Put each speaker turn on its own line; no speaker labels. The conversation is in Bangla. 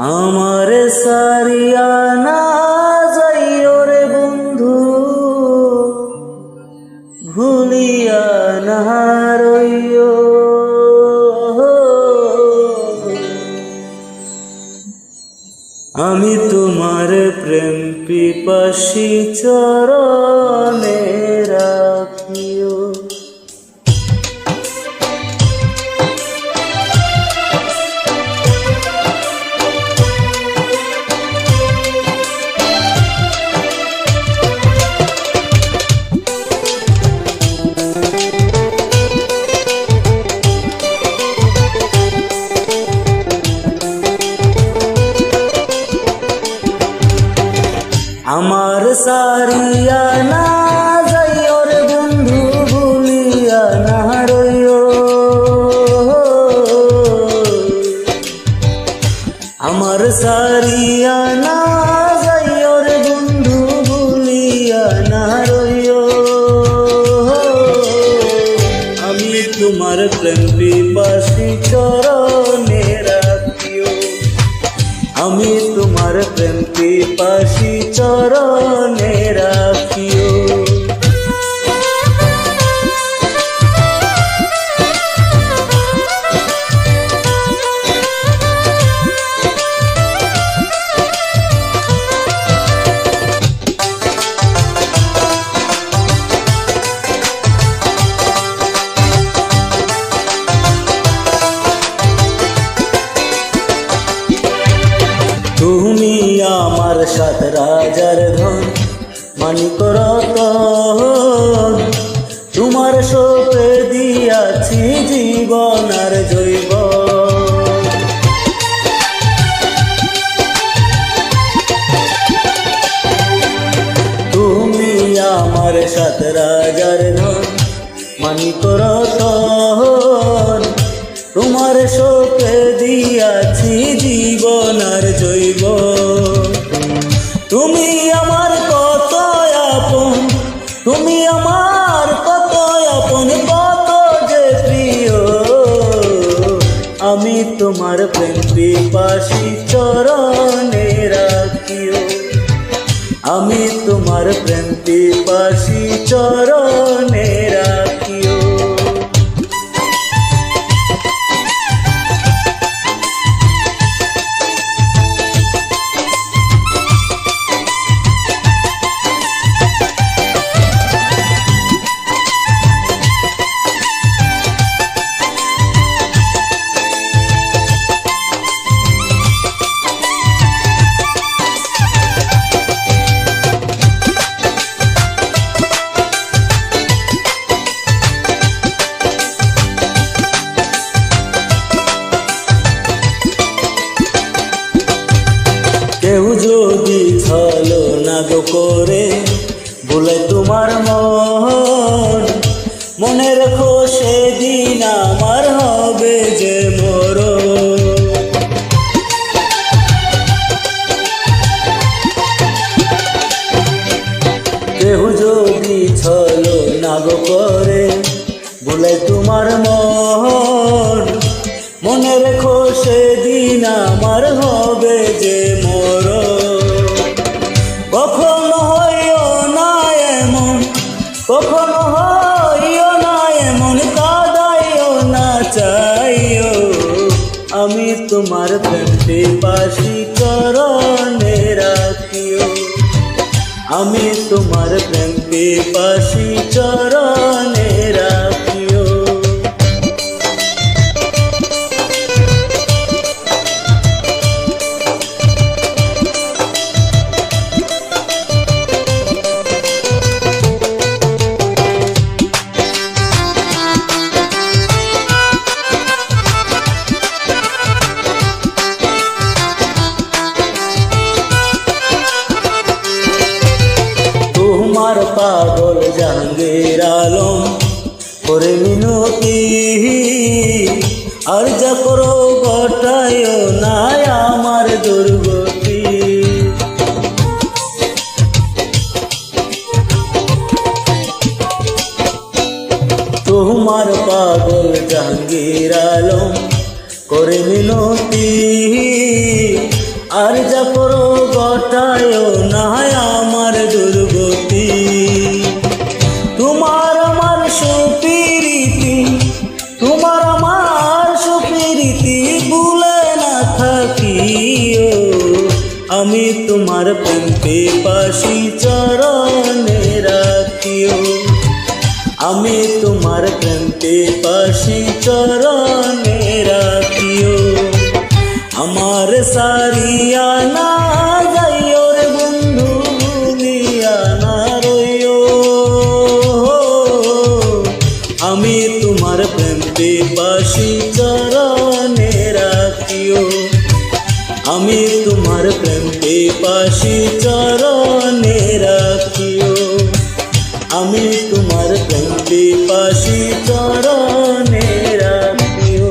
আমার সারিয়া না যাইও রে বন্ধু, ভুলিয়া না রইও। আমি তোমার প্রেম পিপাসী চরণে রাখিও। আমার সারিয়া না যাইও রে বন্ধু, ভুলিয়া না রইও। আমার সারিয়া না যাইও রে বন্ধু, ভুলিয়া না রইও। আমি তোমার প্রেম পিপাসী চরণে রাখিও। আমি তোমার প্রেম পিপাসী চরণে রাখিও। তুমি আমার সাত রাজার ধন, মানিক রতন। তোমার শোকে দিয়াছি জীবন আর জৈবন। তুমি আমার সাত রাজার ধন, মানিক রতন। তোমার শোকে দিয়াছি জীবন আর জৈব। তুমি আমার কত আপন, তুমি আমার কত আপন, কত যে প্রিয়। আমি তোমার প্রেম পিপাসী চরণে রাখিও। আমি তোমার প্রেম পিপাসী চরণে রাখিও। কেউ যদি ছলনা গো করে বলে তোমার মন, মনে রেখো সেদিন আমার হবে যে মরণ। কেউ যদি ছলনা গো করে বলে তোমার মন, মনে রেখো সেদিন আমার হবে যে মরণ। কখনো হইও না এমন, কখনো হইও না এমন, কাঁদাইও না চাইও। আমি তোমার প্রেম পিপাসী চরণে রাখিও। আমি তোমার প্রেম পিপাসী চরণে রাখিও। তোমার পাগল জাহাঙ্গীর আলম করে মিনতি, আর যা করো ঘটায়ও না আমার দুর্গতি। তোমার পাগল জাহাঙ্গীর আলম করে মিনতি, রাখিও, আমি তোমার প্রেম পিপাসী চরণে রাখিও, আমি তোমার প্রেম পিপাসী চরণে রাখিও। আমার সারিয়া না যাইও রে বন্ধু, ভুলিয়া না রইও, আমি তোমার প্রেম পিপাসী চরণে রাখিও, আমি তোমার প্রেম পিপাসী চরণে রাখিও, আমি তোমার প্রেম পিপাসী চরণে রাখিও।